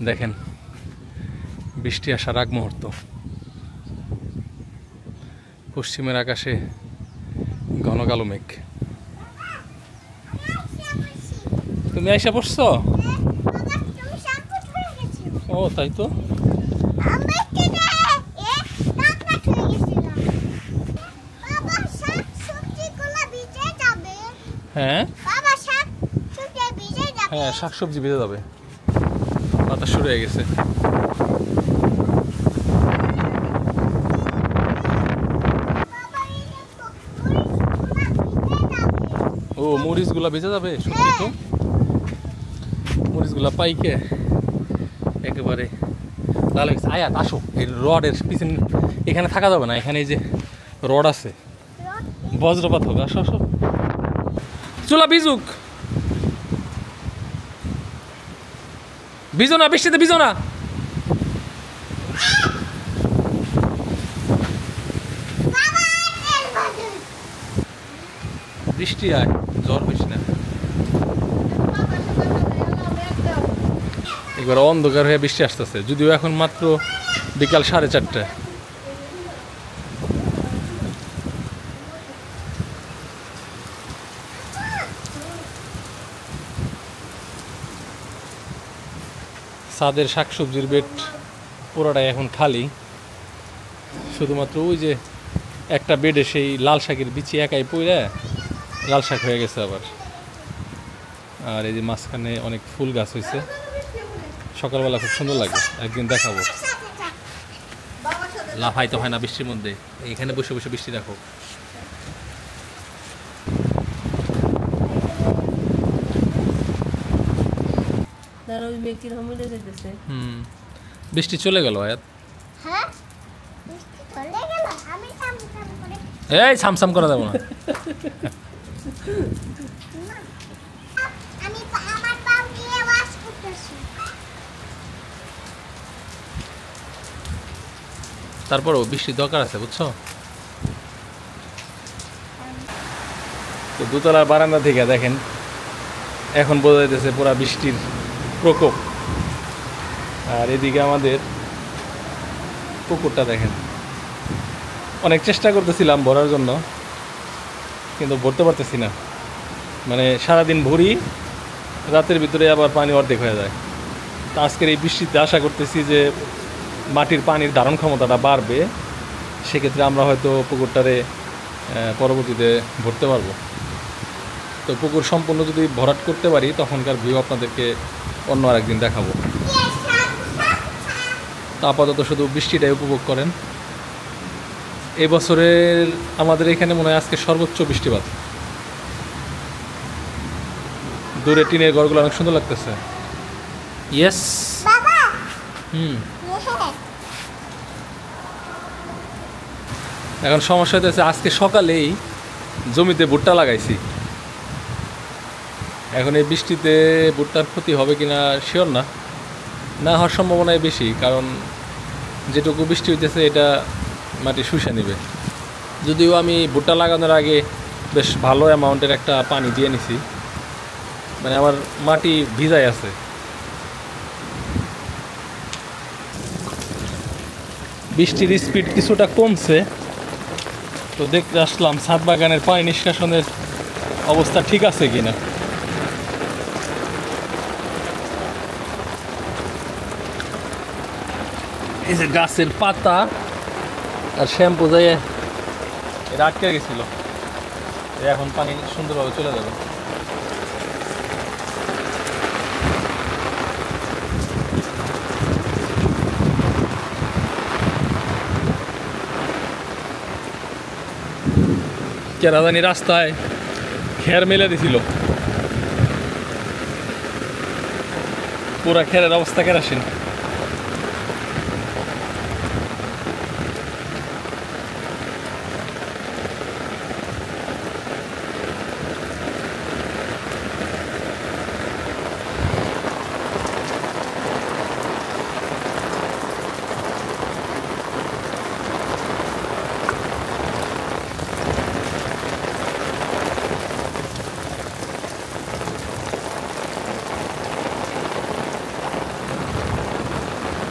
দেখেন বৃষ্টি আসার আগ মুহূর্ত, পশ্চিমের আকাশে ঘন কালো মেঘ। তুমি আইসা পড়ছো? ও তাই তো। হ্যাঁ হ্যাঁ, শাকসবজি ভিজে যাবে, বাতাস শুরু হয়ে গেছে। ও মরিচগুলা ভিজে যাবে, সত্যি তো। মরিচগুলা পাইকে একেবারে লাল হয়ে গেছে। আয়াত আসো, এই রডের পিছনে এখানে থাকা যাবে না, এখানে এই যে রড আছে, বজ্রপাত হবে। আসো আসো, চুলা ভিজুক, ভিজো না, বৃষ্টিতে ভিজো না। বৃষ্টি আয়, জ্বর হইস না। এবার অন্ধকার হয়ে বৃষ্টি আসতেছে, যদিও এখন মাত্র বিকাল 4:30। ছাদের শাকসবজির বেড পুরোটাই এখন খালি, শুধুমাত্র ওই যে একটা বেডে সেই লাল শাকের বিচি একাই পইরা লাল শাক হয়ে গেছে আবার। আর এই যে মাঝখানে অনেক ফুল গাছ হয়েছে, সকালবেলা খুব সুন্দর লাগে, একদিন দেখাবো। লাফাই তো হয় না বৃষ্টির মধ্যে, এখানে বসে বসে বৃষ্টি দেখো। বৃষ্টি চলে গেল আয়াত। এই সামসাম করা যাবো না। তারপরও বৃষ্টির দরকার আছে, বুঝছো তো। দোতলার বারান্দা থেকে দেখেন এখন বোঝা যাইতেছে পুরা বৃষ্টির প্রকোপ। আর এদিকে আমাদের পুকুরটা দেখেন, অনেক চেষ্টা করতেছিলাম ভরার জন্য, কিন্তু ভরতে পারতেছি না। মানে সারাদিন ভরি, রাতের ভিতরে আবার পানি অর্ধেক হয়ে যায়। তো আজকের এই বৃষ্টিতে আশা করতেছি যে মাটির পানির ধারণ ক্ষমতাটা বাড়বে, সেক্ষেত্রে আমরা হয়তো পুকুরটারে পরবর্তীতে ভরতে পারবো। তো পুকুর সম্পূর্ণ যদি ভরাট করতে পারি, তখনকার ভিউ আপনাদেরকে অন্য আরেকদিন দেখাবো। তো আপাতত শুধু বৃষ্টিটাই উপভোগ করেন। এই বছরের আমাদের এখানে মনে হয় আজকে সর্বোচ্চ বৃষ্টিপাত। দূরে টিনের ঘরগুলো অনেক সুন্দর লাগতেছে। ইয়েস। এখন সমস্যা হইতেছে, আজকে সকালেই জমিতে ভুট্টা লাগাইছি। এখন এই বৃষ্টিতে ভুট্টার ক্ষতি হবে কিনা শিওর না, না হওয়ার সম্ভাবনাই বেশি, কারণ যেটুকু বৃষ্টি হইতেছে এটা মাটি শুষে নেবে। যদিও আমি ভুট্টা লাগানোর আগে বেশ ভালো অ্যামাউন্টের একটা পানি দিয়ে নিছি, মানে আমার মাটি ভিজাই আছে। বৃষ্টির স্পিড কিছুটা কমছে, তো দেখতে আসলাম ছাদ বাগানের পানি নিষ্কাশনের অবস্থা ঠিক আছে কিনা। এই যে গাছের পাতা আর শ্যাম্পু যাইয়ে এটা আটকে গেছিল, এখন পানি সুন্দরভাবে চলে যাবে। কেরাদানি রাস্তায় খের মেলে দিছিল, পুরা খেরের অবস্থা কেরাসিন।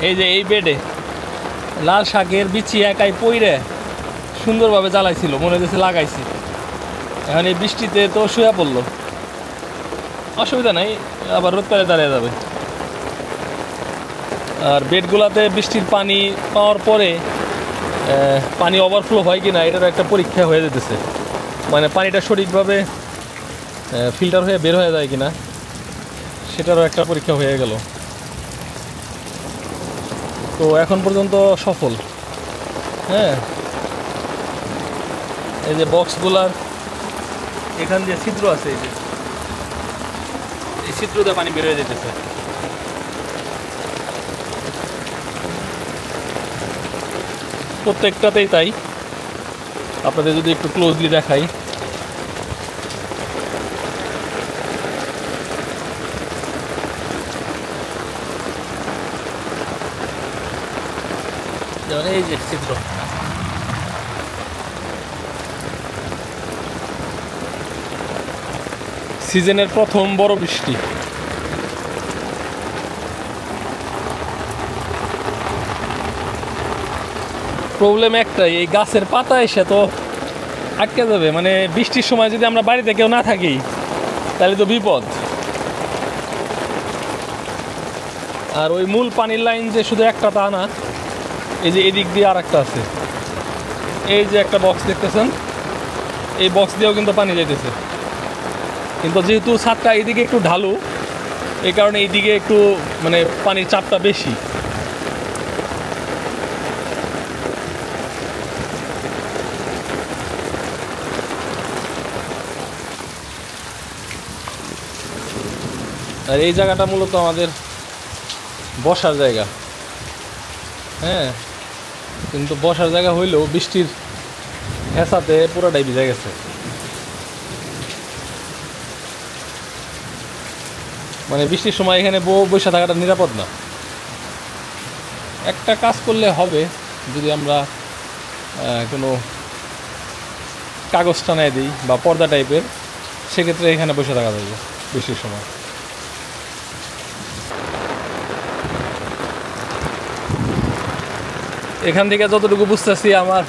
এই যে এই বেডে লাল শাকের বিচি একাই পইরে সুন্দরভাবে জ্বালাইছিল, মনে হচ্ছে লাগাইছি। এখন এই বৃষ্টিতে তো শুয়ে পড়লো, অসুবিধা নাই, আবার রোদ পেলে দাঁড়িয়ে যাবে। আর বেডগুলোতে বৃষ্টির পানি পাওয়ার পরে পানি ওভারফ্লো হয় কি না এটারও একটা পরীক্ষা হয়ে যেতেছে, মানে পানিটা সঠিকভাবে ফিল্টার হয়ে বের হয়ে যায় কি না সেটারও একটা পরীক্ষা হয়ে গেল। তো এখন পর্যন্ত সফল। হ্যাঁ, এই যে বক্সগুলার এখান দিয়ে ছিদ্র আছে, এই ছিদ্র দিয়ে পানি বের হয়ে যেতেছে। প্রত্যেকটাতেই তাই, আপনাদের যদি একটু ক্লোজলি দেখাই, যেমন এই যে চিত্র, সিজনের প্রথম বড় বৃষ্টি। প্রবলেম একটাই, এই গাছের পাতা এসে তো আটকে যাবে, মানে বৃষ্টির সময় যদি আমরা বাড়িতে কেউ না থাকি তাহলে তো বিপদ। আর ওই মূল পানির লাইন যে শুধু একটা তা না, এই যে এদিক দিয়ে আর একটা আছে, এই যে একটা বক্স দেখতেছেন, এই বক্স দিয়েও কিন্তু পানি যাইতেছে। কিন্তু যেহেতু ছাদটা এইদিকে একটু ঢালু, এই কারণে এইদিকে একটু মানে পানির চাপটা বেশি। আর এই জায়গাটা মূলত আমাদের বসার জায়গা। হ্যাঁ, কিন্তু বসার জায়গা হইলেও বৃষ্টির হেঁচাতে পুরোটাই ভিজে গেছে। মানে বৃষ্টির সময় এখানে বসে থাকাটা নিরাপদ না। একটা কাজ করলে হবে, যদি আমরা কোনো কাগজ টানায় দিই বা পর্দা টাইপের, সেক্ষেত্রে এখানে বসে থাকা যাবে বৃষ্টির সময়। এখান থেকে যতটুকু বুঝতেছি আমার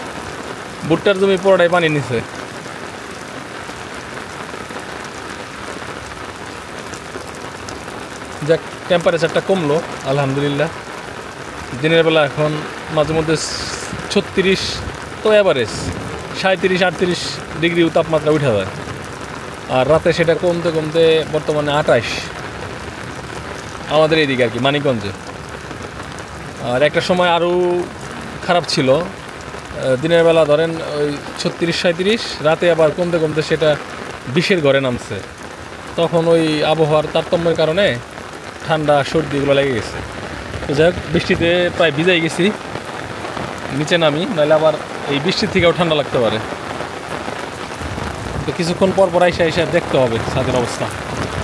ভুট্টার জমি পুরোটাই পানি নিছে। যাক, টেম্পারেচারটা কমলো আলহামদুলিল্লাহ। দিনের বেলা এখন মাঝে মধ্যে 36 তো অ্যাভারেজ 37-38 ডিগ্রি তাপমাত্রা উঠে যায়, আর রাতে সেটা কমতে কমতে বর্তমানে 28 আমাদের এইদিকে আর কি, মানিকগঞ্জে। আর একটা সময় আরও খারাপ ছিল, দিনের বেলা ধরেন ওই 36-37, রাতে আবার কমতে কমতে সেটা 20-এর ঘরে নামছে। তখন ওই আবহাওয়ার তারতম্যের কারণে ঠান্ডা সর্দি এগুলো লেগে গেছে। তো যাই হোক, বৃষ্টিতে প্রায় ভিজাই গেছি, নিচে নামি, নাহলে আবার এই বৃষ্টির থেকেও ঠান্ডা লাগতে পারে। তো কিছুক্ষণ পর পর আইসা দেখতে হবে ছাদের অবস্থা।